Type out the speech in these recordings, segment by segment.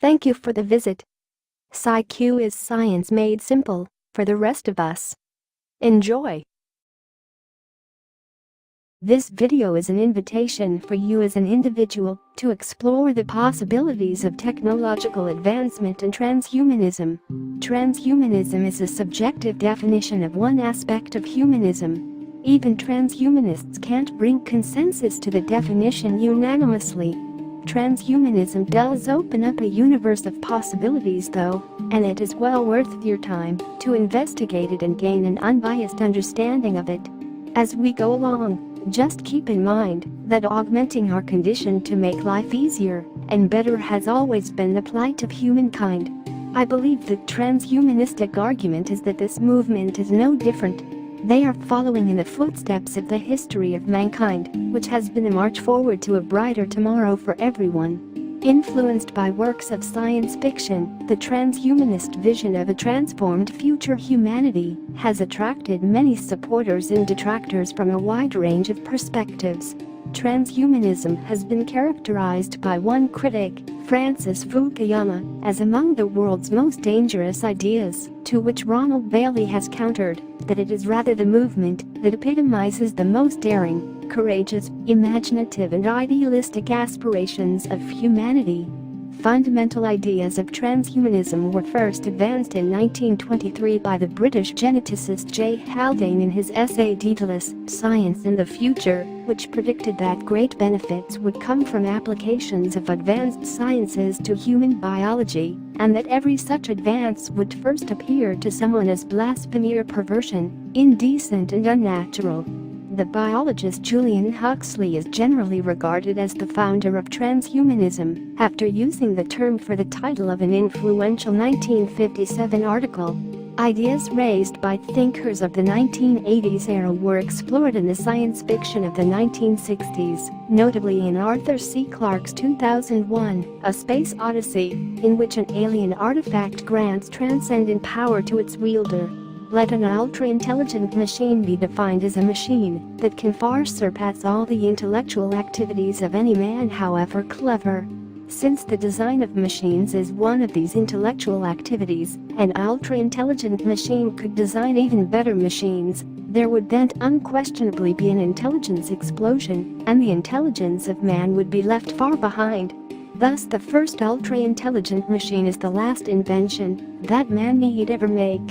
Thank you for the visit. SciQ is science made simple for the rest of us. Enjoy. This video is an invitation for you as an individual to explore the possibilities of technological advancement and transhumanism. Transhumanism is a subjective definition of one aspect of humanism. Even transhumanists can't bring consensus to the definition unanimously. Transhumanism does open up a universe of possibilities though, and it is well worth your time to investigate it and gain an unbiased understanding of it. As we go along, just keep in mind that augmenting our condition to make life easier and better has always been the plight of humankind. I believe the transhumanistic argument is that this movement is no different. They are following in the footsteps of the history of mankind, which has been a march forward to a brighter tomorrow for everyone. Influenced by works of science fiction, the transhumanist vision of a transformed future humanity has attracted many supporters and detractors from a wide range of perspectives. Transhumanism has been characterized by one critic, Francis Fukuyama, as among the world's most dangerous ideas, to which Ronald Bailey has countered that it is rather the movement that epitomizes the most daring, courageous, imaginative and idealistic aspirations of humanity. Fundamental ideas of transhumanism were first advanced in 1923 by the British geneticist J. Haldane in his essay Daedalus, Science in the Future, which predicted that great benefits would come from applications of advanced sciences to human biology, and that every such advance would first appear to someone as blasphemy or perversion, indecent and unnatural. The biologist Julian Huxley is generally regarded as the founder of transhumanism, after using the term for the title of an influential 1957 article. Ideas raised by thinkers of the 1980s era were explored in the science fiction of the 1960s, notably in Arthur C. Clarke's 2001, A Space Odyssey, in which an alien artifact grants transcendent power to its wielder. Let an ultra-intelligent machine be defined as a machine that can far surpass all the intellectual activities of any man, however clever. Since the design of machines is one of these intellectual activities, an ultra-intelligent machine could design even better machines. There would then unquestionably be an intelligence explosion, and the intelligence of man would be left far behind. Thus, the first ultra-intelligent machine is the last invention that man need ever make.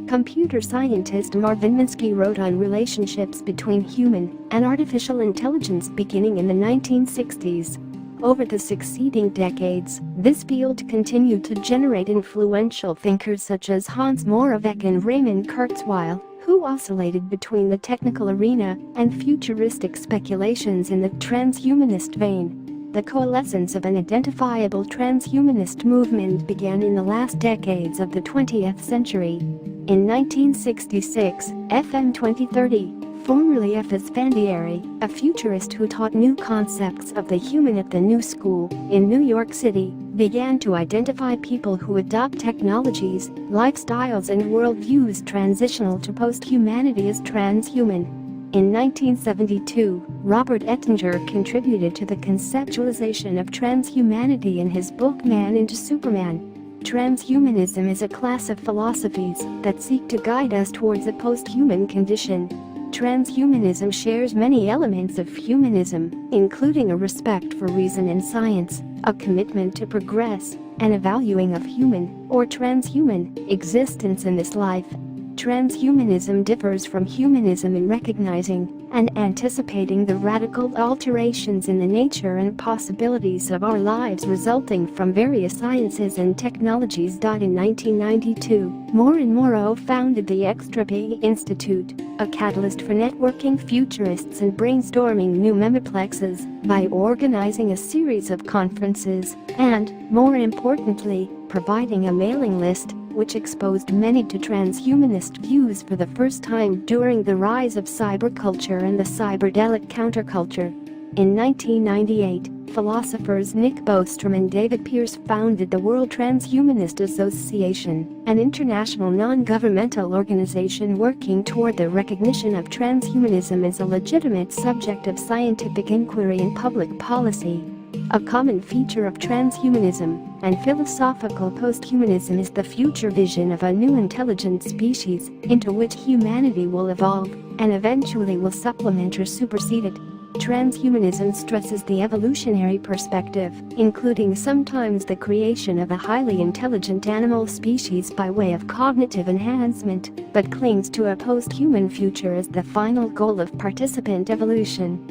Computer scientist Marvin Minsky wrote on relationships between human and artificial intelligence beginning in the 1960s. Over the succeeding decades, this field continued to generate influential thinkers such as Hans Moravec and Raymond Kurzweil, who oscillated between the technical arena and futuristic speculations in the transhumanist vein. The coalescence of an identifiable transhumanist movement began in the last decades of the 20th century. In 1966, FM 2030, formerly F. Esfandiari, a futurist who taught new concepts of the human at the New School in New York City, began to identify people who adopt technologies, lifestyles and worldviews transitional to post-humanity as transhuman. In 1972, Robert Ettinger contributed to the conceptualization of transhumanity in his book Man into Superman. Transhumanism is a class of philosophies that seek to guide us towards a post-human condition. Transhumanism shares many elements of humanism, including a respect for reason and science, a commitment to progress, and a valuing of human, or transhuman, existence in this life. Transhumanism differs from humanism in recognizing and anticipating the radical alterations in the nature and possibilities of our lives resulting from various sciences and technologies. In 1992, Moore and Morrow founded the Extra-P Institute, a catalyst for networking futurists and brainstorming new memoplexes by organizing a series of conferences and, more importantly, providing a mailing list which exposed many to transhumanist views for the first time during the rise of cyberculture and the cyberdelic counterculture. In 1998, philosophers Nick Bostrom and David Pearce founded the World Transhumanist Association, an international non-governmental organization working toward the recognition of transhumanism as a legitimate subject of scientific inquiry and public policy. A common feature of transhumanism and philosophical posthumanism is the future vision of a new intelligent species into which humanity will evolve and eventually will supplement or supersede it. Transhumanism stresses the evolutionary perspective, including sometimes the creation of a highly intelligent animal species by way of cognitive enhancement, but clings to a post-human future as the final goal of participant evolution.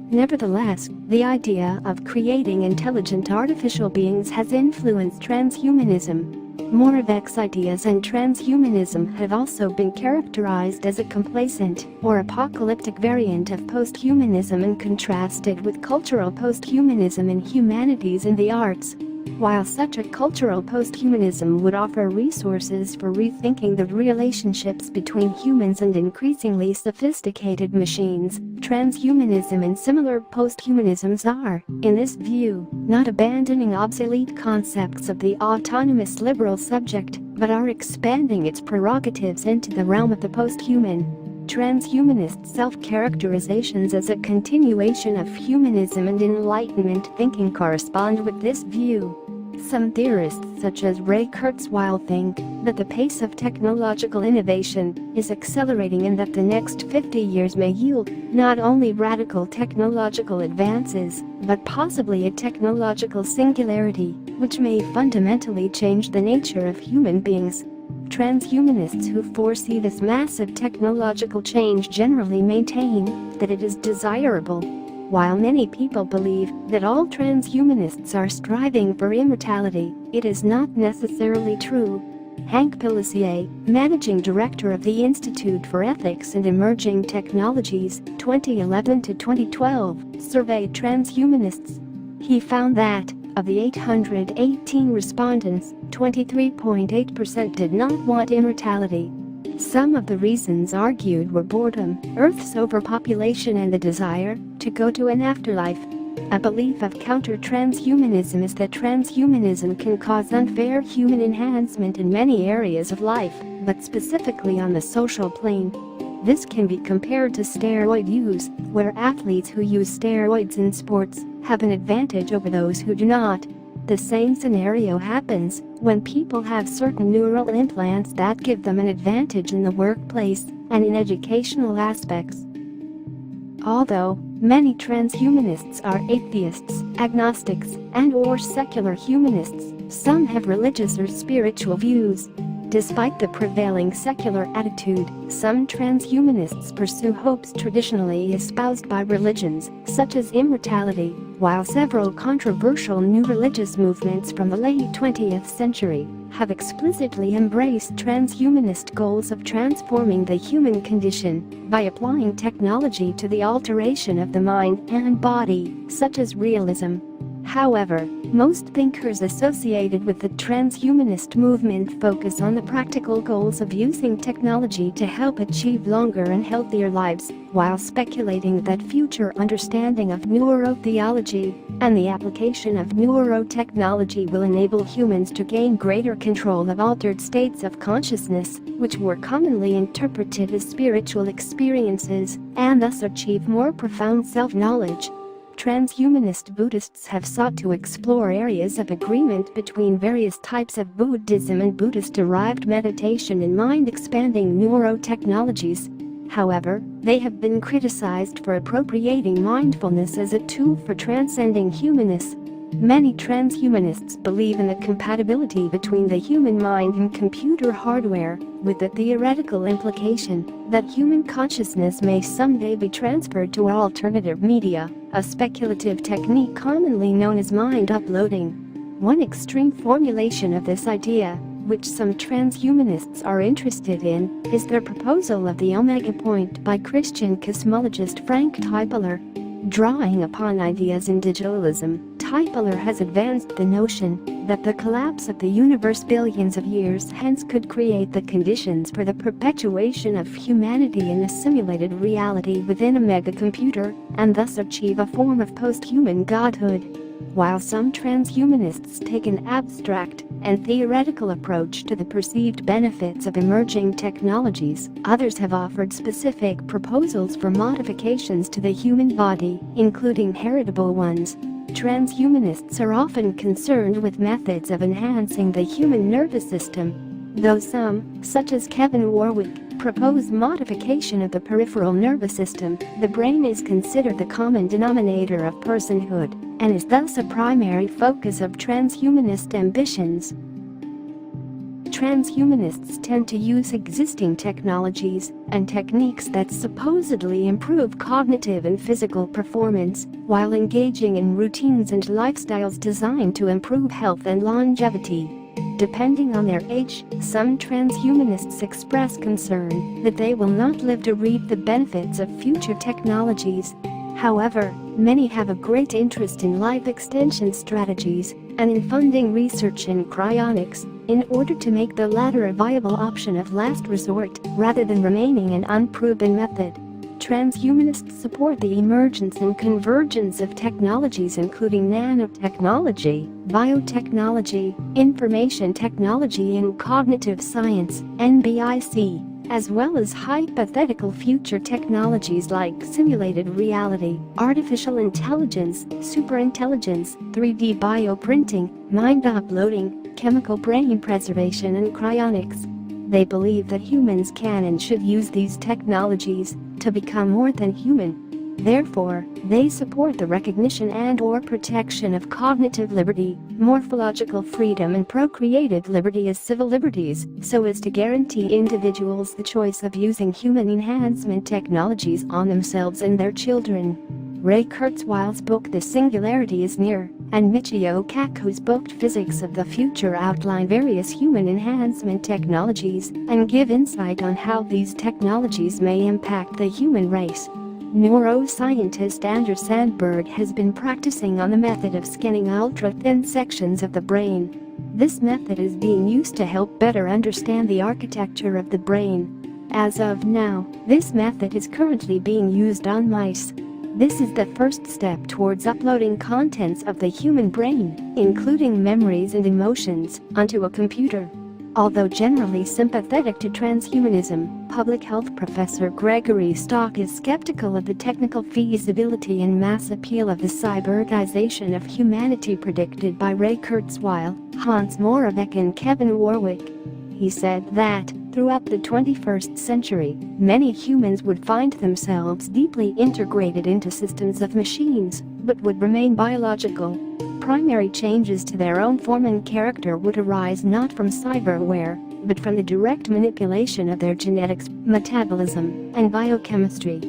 Nevertheless, the idea of creating intelligent artificial beings has influenced transhumanism. Moravec's ideas and transhumanism have also been characterized as a complacent or apocalyptic variant of posthumanism and contrasted with cultural posthumanism in humanities and the arts. While such a cultural posthumanism would offer resources for rethinking the relationships between humans and increasingly sophisticated machines, transhumanism and similar posthumanisms are, in this view, not abandoning obsolete concepts of the autonomous liberal subject, but are expanding its prerogatives into the realm of the posthuman. Transhumanist self-characterizations as a continuation of humanism and Enlightenment thinking correspond with this view. Some theorists such as Ray Kurzweil think that the pace of technological innovation is accelerating and that the next 50 years may yield not only radical technological advances, but possibly a technological singularity, which may fundamentally change the nature of human beings. Transhumanists who foresee this massive technological change generally maintain that it is desirable. While many people believe that all transhumanists are striving for immortality, it is not necessarily true. Hank Pellissier, managing director of the Institute for Ethics and Emerging Technologies, 2011 to 2012, surveyed transhumanists. He found that, of the 818 respondents, 23.8% did not want immortality. Some of the reasons argued were boredom, Earth's overpopulation and the desire to go to an afterlife. A belief of counter-transhumanism is that transhumanism can cause unfair human enhancement in many areas of life, but specifically on the social plane. This can be compared to steroid use, where athletes who use steroids in sports have an advantage over those who do not. The same scenario happens when people have certain neural implants that give them an advantage in the workplace and in educational aspects. Although many transhumanists are atheists, agnostics, and/or secular humanists, some have religious or spiritual views. Despite the prevailing secular attitude, some transhumanists pursue hopes traditionally espoused by religions, such as immortality, while several controversial new religious movements from the late 20th century have explicitly embraced transhumanist goals of transforming the human condition by applying technology to the alteration of the mind and body, such as realism. However, most thinkers associated with the transhumanist movement focus on the practical goals of using technology to help achieve longer and healthier lives, while speculating that future understanding of neurotheology and the application of neurotechnology will enable humans to gain greater control of altered states of consciousness, which were commonly interpreted as spiritual experiences, and thus achieve more profound self-knowledge. Transhumanist Buddhists have sought to explore areas of agreement between various types of Buddhism and Buddhist-derived meditation and mind-expanding neurotechnologies. However, they have been criticized for appropriating mindfulness as a tool for transcending humanness. Many transhumanists believe in the compatibility between the human mind and computer hardware, with the theoretical implication that human consciousness may someday be transferred to alternative media, a speculative technique commonly known as mind uploading. One extreme formulation of this idea, which some transhumanists are interested in, is their proposal of the Omega Point by Christian cosmologist Frank Tipler. Drawing upon ideas in digitalism, Tipler has advanced the notion that the collapse of the universe billions of years hence could create the conditions for the perpetuation of humanity in a simulated reality within a megacomputer, and thus achieve a form of post-human godhood. While some transhumanists take an abstract and theoretical approach to the perceived benefits of emerging technologies, others have offered specific proposals for modifications to the human body, including heritable ones. Transhumanists are often concerned with methods of enhancing the human nervous system, though some, such as Kevin Warwick, propose modification of the peripheral nervous system. The brain is considered the common denominator of personhood and is thus a primary focus of transhumanist ambitions. Transhumanists tend to use existing technologies and techniques that supposedly improve cognitive and physical performance while engaging in routines and lifestyles designed to improve health and longevity. Depending on their age, some transhumanists express concern that they will not live to reap the benefits of future technologies. However, many have a great interest in life extension strategies and in funding research in cryonics in order to make the latter a viable option of last resort rather than remaining an unproven method. Transhumanists support the emergence and convergence of technologies including nanotechnology, biotechnology, information technology and cognitive science (NBIC), as well as hypothetical future technologies like simulated reality, artificial intelligence, superintelligence, 3D bioprinting, mind uploading, chemical brain preservation and cryonics. They believe that humans can and should use these technologies to become more than human. Therefore, they support the recognition and/or protection of cognitive liberty, morphological freedom and procreative liberty as civil liberties, so as to guarantee individuals the choice of using human enhancement technologies on themselves and their children. Ray Kurzweil's book The Singularity is Near and Michio Kaku's book Physics of the Future outline various human enhancement technologies and give insight on how these technologies may impact the human race. Neuroscientist Andrew Sandberg has been practicing on the method of scanning ultra-thin sections of the brain. This method is being used to help better understand the architecture of the brain. As of now, this method is currently being used on mice. This is the first step towards uploading contents of the human brain, including memories and emotions, onto a computer. Although generally sympathetic to transhumanism, public health professor Gregory Stock is skeptical of the technical feasibility and mass appeal of the cyborgization of humanity predicted by Ray Kurzweil, Hans Moravec and Kevin Warwick. He said that, throughout the 21st century, many humans would find themselves deeply integrated into systems of machines, but would remain biological. Primary changes to their own form and character would arise not from cyberware, but from the direct manipulation of their genetics, metabolism, and biochemistry.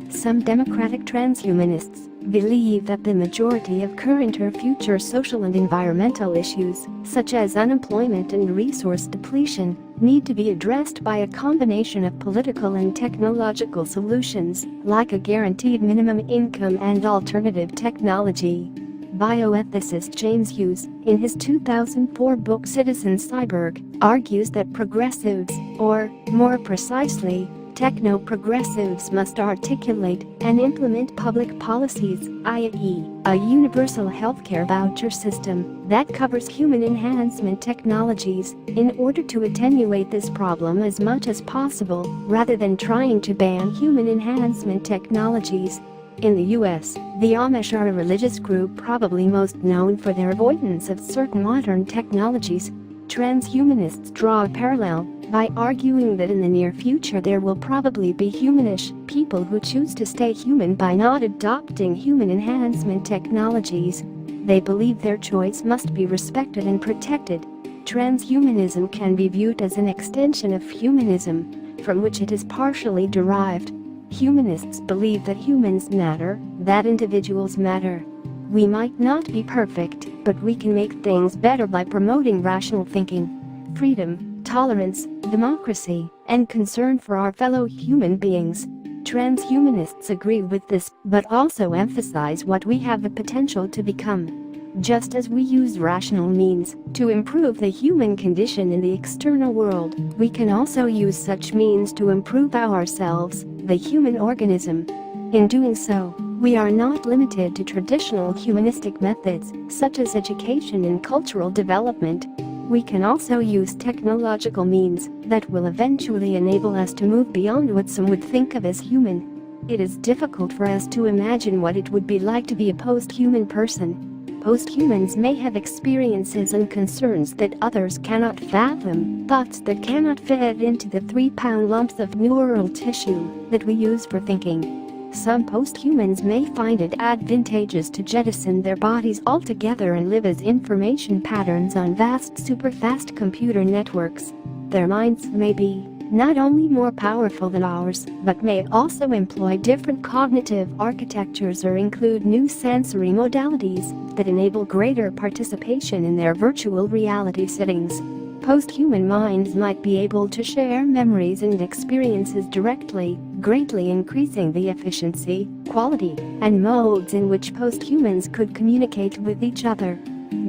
Some democratic transhumanists believe that the majority of current or future social and environmental issues, such as unemployment and resource depletion, need to be addressed by a combination of political and technological solutions, like a guaranteed minimum income and alternative technology. Bioethicist James Hughes, in his 2004 book Citizen Cyborg, argues that progressives, or, more precisely, techno-progressives must articulate and implement public policies, i.e., a universal healthcare voucher system that covers human enhancement technologies in order to attenuate this problem as much as possible, rather than trying to ban human enhancement technologies. In the US, the Amish are a religious group probably most known for their avoidance of certain modern technologies. Transhumanists draw a parallel by arguing that in the near future there will probably be humanish people who choose to stay human by not adopting human enhancement technologies. They believe their choice must be respected and protected. Transhumanism can be viewed as an extension of humanism, from which it is partially derived. Humanists believe that humans matter, that individuals matter. We might not be perfect, but we can make things better by promoting rational thinking, freedom, tolerance, democracy, and concern for our fellow human beings. Transhumanists agree with this, but also emphasize what we have the potential to become. Just as we use rational means to improve the human condition in the external world, we can also use such means to improve ourselves, the human organism. In doing so, we are not limited to traditional humanistic methods, such as education and cultural development. We can also use technological means that will eventually enable us to move beyond what some would think of as human. It is difficult for us to imagine what it would be like to be a post-human person. Post-humans may have experiences and concerns that others cannot fathom, thoughts that cannot fit into the 3-pound lumps of neural tissue that we use for thinking. Some post-humans may find it advantageous to jettison their bodies altogether and live as information patterns on vast superfast computer networks. Their minds may be not only more powerful than ours, but may also employ different cognitive architectures or include new sensory modalities that enable greater participation in their virtual reality settings. Post-human minds might be able to share memories and experiences directly, greatly increasing the efficiency, quality, and modes in which post-humans could communicate with each other.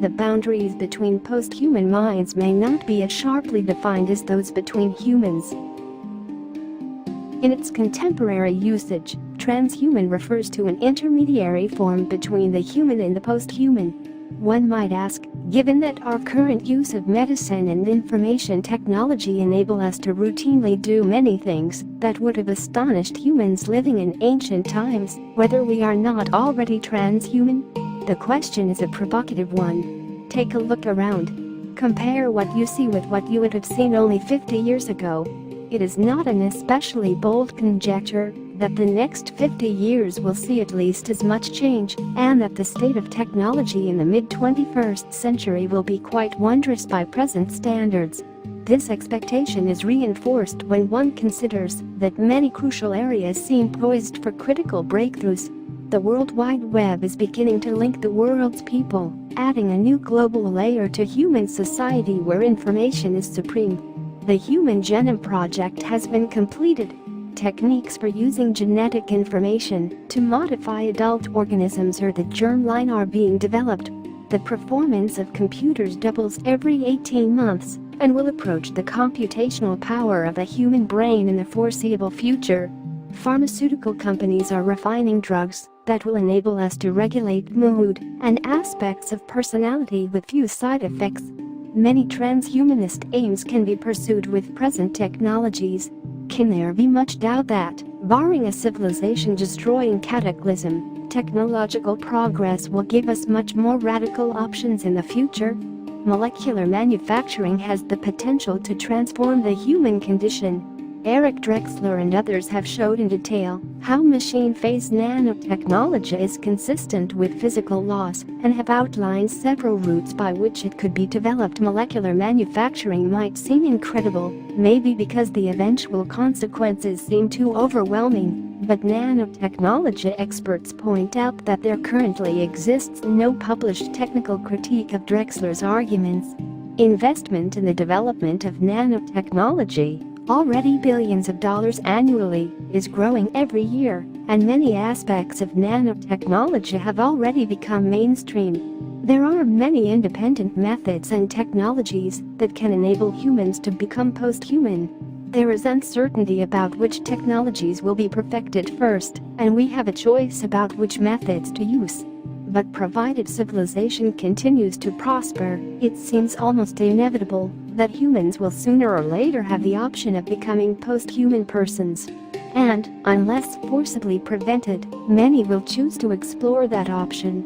The boundaries between post-human minds may not be as sharply defined as those between humans. In its contemporary usage, transhuman refers to an intermediary form between the human and the post-human. One might ask, given that our current use of medicine and information technology enable us to routinely do many things that would have astonished humans living in ancient times, whether we are not already transhuman? The question is a provocative one. Take a look around. Compare what you see with what you would have seen only 50 years ago. It is not an especially bold conjecture that the next 50 years will see at least as much change, and that the state of technology in the mid-21st century will be quite wondrous by present standards. This expectation is reinforced when one considers that many crucial areas seem poised for critical breakthroughs. The World Wide Web is beginning to link the world's people, adding a new global layer to human society where information is supreme. The Human Genome Project has been completed. Techniques for using genetic information to modify adult organisms or the germline are being developed. The performance of computers doubles every 18 months and will approach the computational power of a human brain in the foreseeable future. Pharmaceutical companies are refining drugs that will enable us to regulate mood and aspects of personality with few side effects. Many transhumanist aims can be pursued with present technologies. Can there be much doubt that, barring a civilization-destroying cataclysm, technological progress will give us much more radical options in the future? Molecular manufacturing has the potential to transform the human condition. Eric Drexler and others have showed in detail how machine-phase nanotechnology is consistent with physical laws and have outlined several routes by which it could be developed. Molecular manufacturing might seem incredible, maybe because the eventual consequences seem too overwhelming, but nanotechnology experts point out that there currently exists no published technical critique of Drexler's arguments. Investment in the development of nanotechnology, already billions of dollars annually, is growing every year, and many aspects of nanotechnology have already become mainstream. There are many independent methods and technologies that can enable humans to become post-human. There is uncertainty about which technologies will be perfected first, and we have a choice about which methods to use. But provided civilization continues to prosper, it seems almost inevitable that humans will sooner or later have the option of becoming post-human persons. And, unless forcibly prevented, many will choose to explore that option.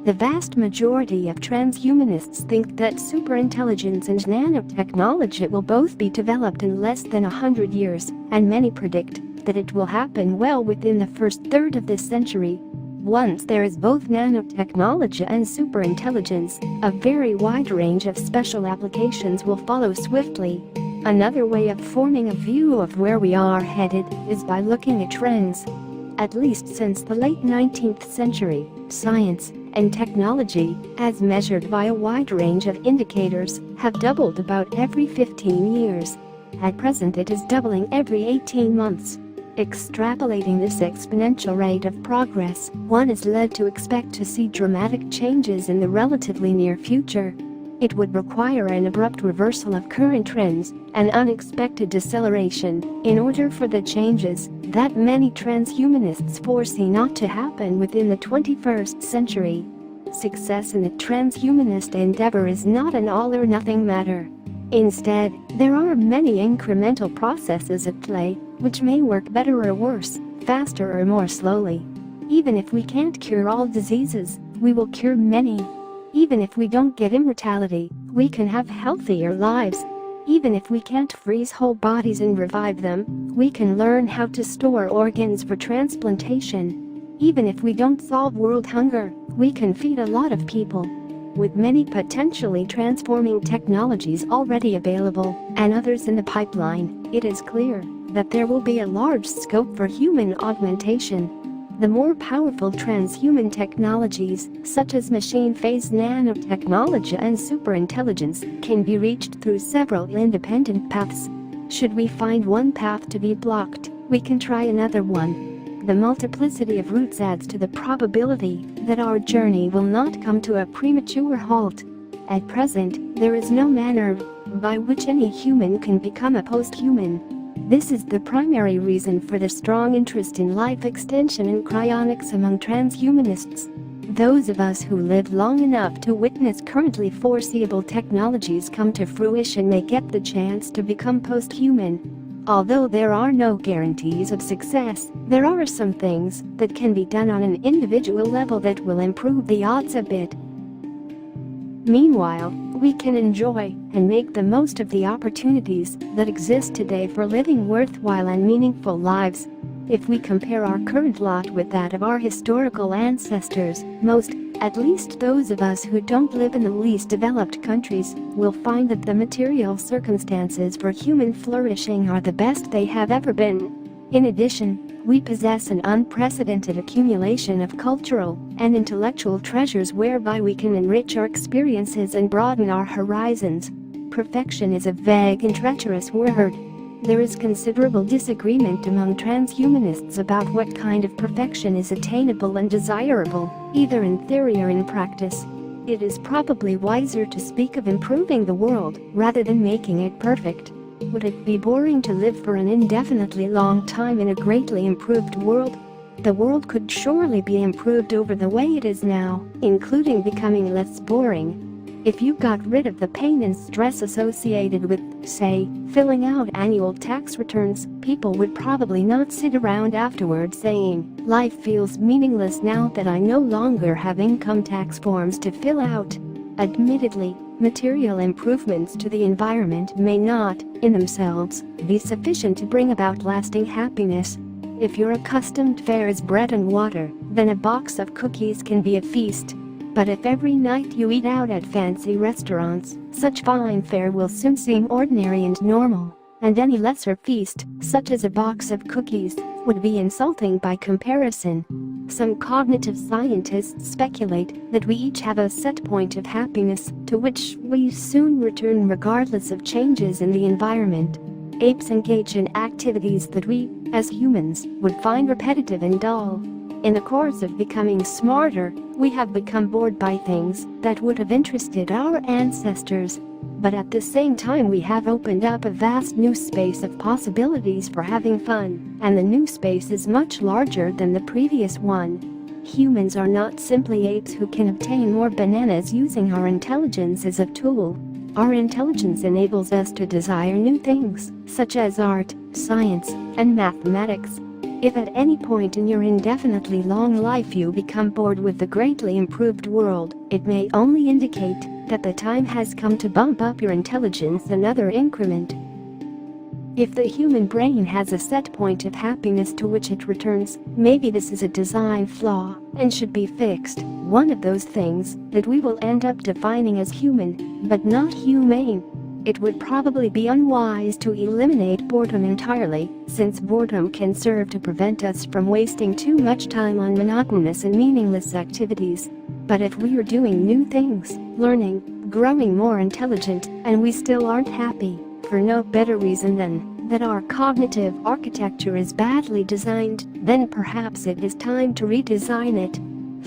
The vast majority of transhumanists think that superintelligence and nanotechnology will both be developed in less than 100 years, and many predict that it will happen well within the first third of this century. Once there is both nanotechnology and superintelligence, a very wide range of special applications will follow swiftly. Another way of forming a view of where we are headed is by looking at trends. At least since the late 19th century, science and technology, as measured by a wide range of indicators, have doubled about every 15 years. At present it is doubling every 18 months. Extrapolating this exponential rate of progress, one is led to expect to see dramatic changes in the relatively near future. It would require an abrupt reversal of current trends, an unexpected deceleration, in order for the changes that many transhumanists foresee not to happen within the 21st century. Success in the transhumanist endeavor is not an all-or-nothing matter. Instead, there are many incremental processes at play, which may work better or worse faster or more slowly. Even if we can't cure all diseases, we will cure many. Even if we don't get immortality, we can have healthier lives. Even if we can't freeze whole bodies and revive them, we can learn how to store organs for transplantation. Even if we don't solve world hunger, we can feed a lot of people. With many potentially transforming technologies already available and others in the pipeline, it is clear that there will be a large scope for human augmentation. The more powerful transhuman technologies, such as machine-phase nanotechnology and superintelligence, can be reached through several independent paths. Should we find one path to be blocked, we can try another one. The multiplicity of routes adds to the probability that our journey will not come to a premature halt. At present, there is no manner by which any human can become a post-human. This is the primary reason for the strong interest in life extension and cryonics among transhumanists. Those of us who live long enough to witness currently foreseeable technologies come to fruition may get the chance to become post-human. Although there are no guarantees of success, there are some things that can be done on an individual level that will improve the odds a bit. Meanwhile, we can enjoy and make the most of the opportunities that exist today for living worthwhile and meaningful lives. If we compare our current lot with that of our historical ancestors, most, at least those of us who don't live in the least developed countries, will find that the material circumstances for human flourishing are the best they have ever been. In addition, we possess an unprecedented accumulation of cultural and intellectual treasures whereby we can enrich our experiences and broaden our horizons. Perfection is a vague and treacherous word. There is considerable disagreement among transhumanists about what kind of perfection is attainable and desirable, either in theory or in practice. It is probably wiser to speak of improving the world rather than making it perfect. Would it be boring to live for an indefinitely long time in a greatly improved world? The world could surely be improved over the way it is now, including becoming less boring. If you got rid of the pain and stress associated with, say, filling out annual tax returns, people would probably not sit around afterward saying, "Life feels meaningless now that I no longer have income tax forms to fill out." Admittedly, material improvements to the environment may not, in themselves, be sufficient to bring about lasting happiness. If your accustomed fare is bread and water, then a box of cookies can be a feast. But if every night you eat out at fancy restaurants, such fine fare will soon seem ordinary and normal, and any lesser feast, such as a box of cookies, would be insulting by comparison. Some cognitive scientists speculate that we each have a set point of happiness to which we soon return regardless of changes in the environment. Apes engage in activities that we, as humans, would find repetitive and dull. In the course of becoming smarter, we have become bored by things that would have interested our ancestors. But at the same time we have opened up a vast new space of possibilities for having fun, and the new space is much larger than the previous one. Humans are not simply apes who can obtain more bananas using our intelligence as a tool. Our intelligence enables us to desire new things, such as art, science, and mathematics. If at any point in your indefinitely long life you become bored with the greatly improved world, it may only indicate that the time has come to bump up your intelligence another increment. If the human brain has a set point of happiness to which it returns, maybe this is a design flaw and should be fixed, one of those things that we will end up defining as human, but not humane. It would probably be unwise to eliminate boredom entirely, since boredom can serve to prevent us from wasting too much time on monotonous and meaningless activities. But if we are doing new things, learning, growing more intelligent, and we still aren't happy, for no better reason than that our cognitive architecture is badly designed, then perhaps it is time to redesign it.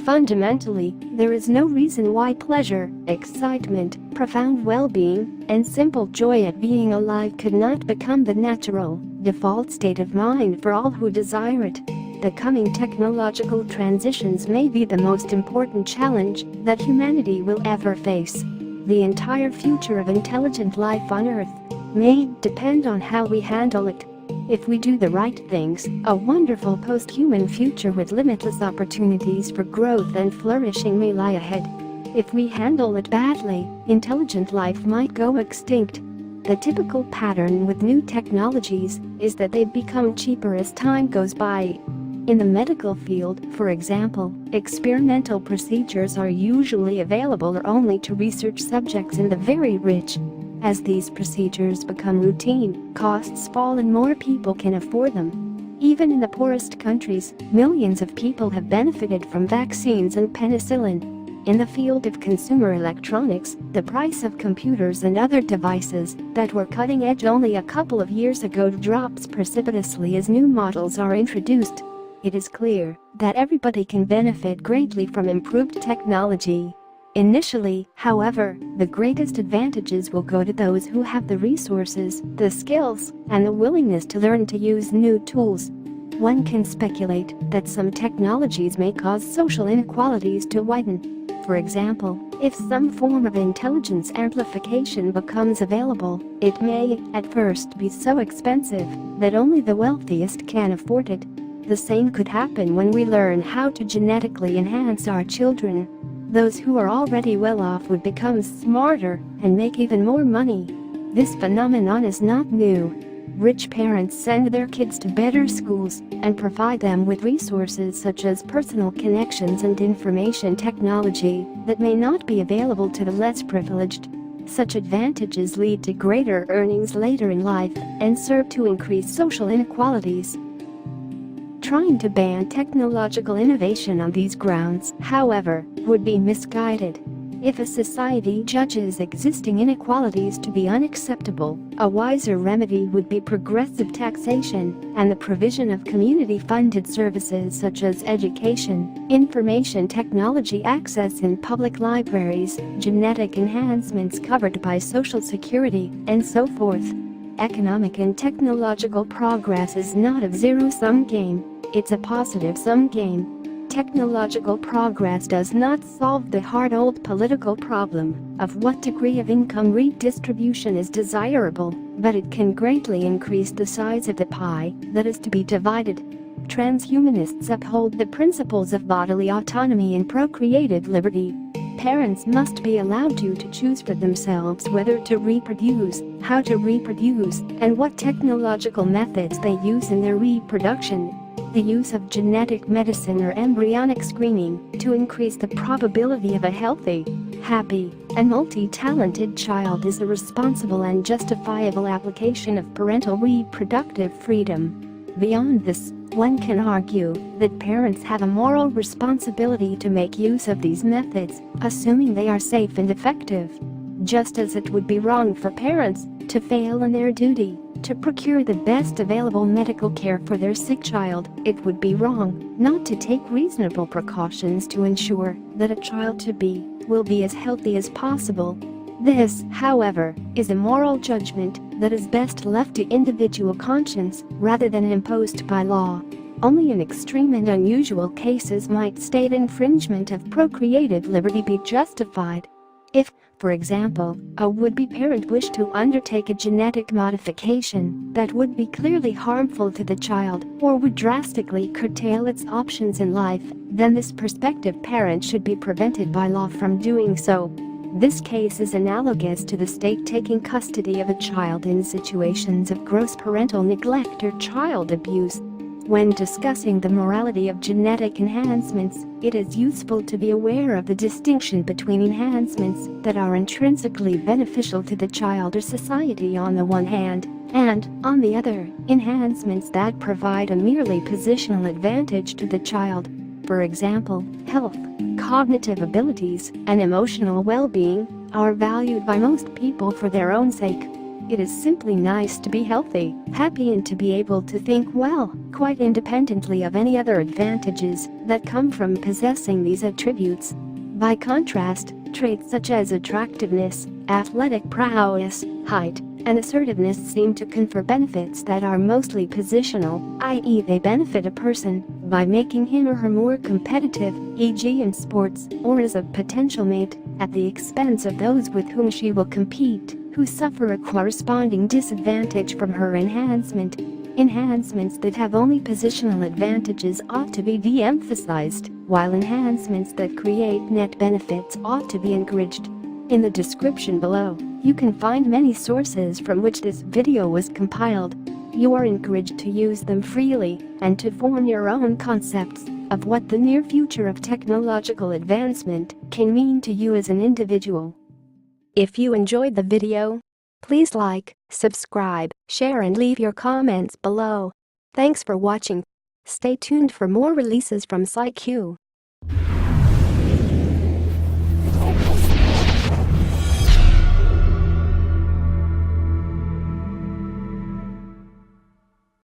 Fundamentally, there is no reason why pleasure, excitement, profound well-being, and simple joy at being alive could not become the natural, default state of mind for all who desire it. The coming technological transitions may be the most important challenge that humanity will ever face. The entire future of intelligent life on Earth may depend on how we handle it. If we do the right things, a wonderful post-human future with limitless opportunities for growth and flourishing may lie ahead. If we handle it badly, intelligent life might go extinct. The typical pattern with new technologies is that they become cheaper as time goes by. In the medical field, for example, experimental procedures are usually available only to research subjects and the very rich. As these procedures become routine, costs fall and more people can afford them. Even in the poorest countries, millions of people have benefited from vaccines and penicillin. In the field of consumer electronics, the price of computers and other devices that were cutting edge only a couple of years ago drops precipitously as new models are introduced. It is clear that everybody can benefit greatly from improved technology. Initially, however, the greatest advantages will go to those who have the resources, the skills, and the willingness to learn to use new tools. One can speculate that some technologies may cause social inequalities to widen. For example, if some form of intelligence amplification becomes available, it may, at first, be so expensive that only the wealthiest can afford it. The same could happen when we learn how to genetically enhance our children. Those who are already well off would become smarter and make even more money. This phenomenon is not new. Rich parents send their kids to better schools and provide them with resources such as personal connections and information technology that may not be available to the less privileged. Such advantages lead to greater earnings later in life and serve to increase social inequalities. Trying to ban technological innovation on these grounds, however, would be misguided. If a society judges existing inequalities to be unacceptable, a wiser remedy would be progressive taxation and the provision of community-funded services such as education, information technology access in public libraries, genetic enhancements covered by Social Security, and so forth. Economic and technological progress is not a zero-sum game. It's a positive-sum game. Technological progress does not solve the hard-old political problem of what degree of income redistribution is desirable, but it can greatly increase the size of the pie that is to be divided. Transhumanists uphold the principles of bodily autonomy and procreative liberty. Parents must be allowed to choose for themselves whether to reproduce, how to reproduce, and what technological methods they use in their reproduction. The use of genetic medicine or embryonic screening to increase the probability of a healthy, happy, and multi-talented child is a responsible and justifiable application of parental reproductive freedom. Beyond this, one can argue that parents have a moral responsibility to make use of these methods, assuming they are safe and effective. Just as it would be wrong for parents to fail in their duty to procure the best available medical care for their sick child, it would be wrong not to take reasonable precautions to ensure that a child-to-be will be as healthy as possible. This, however, is a moral judgment that is best left to individual conscience rather than imposed by law. Only in extreme and unusual cases might state infringement of procreative liberty be justified. If, for example, a would-be parent wished to undertake a genetic modification that would be clearly harmful to the child or would drastically curtail its options in life, then this prospective parent should be prevented by law from doing so. This case is analogous to the state taking custody of a child in situations of gross parental neglect or child abuse. When discussing the morality of genetic enhancements, it is useful to be aware of the distinction between enhancements that are intrinsically beneficial to the child or society on the one hand, and, on the other, enhancements that provide a merely positional advantage to the child. For example, health, cognitive abilities, and emotional well-being are valued by most people for their own sake. It is simply nice to be healthy, happy, and to be able to think well, quite independently of any other advantages that come from possessing these attributes. By contrast, traits such as attractiveness, athletic prowess, height, and assertiveness seem to confer benefits that are mostly positional, i.e. they benefit a person by making him or her more competitive, e.g. in sports, or as a potential mate, at the expense of those with whom she will compete, who suffer a corresponding disadvantage from her enhancement. Enhancements that have only positional advantages ought to be de-emphasized, while enhancements that create net benefits ought to be encouraged. In the description below, you can find many sources from which this video was compiled. You are encouraged to use them freely and to form your own concepts of what the near future of technological advancement can mean to you as an individual. If you enjoyed the video, please like, subscribe, share and leave your comments below. Thanks for watching. Stay tuned for more releases from PsyQ.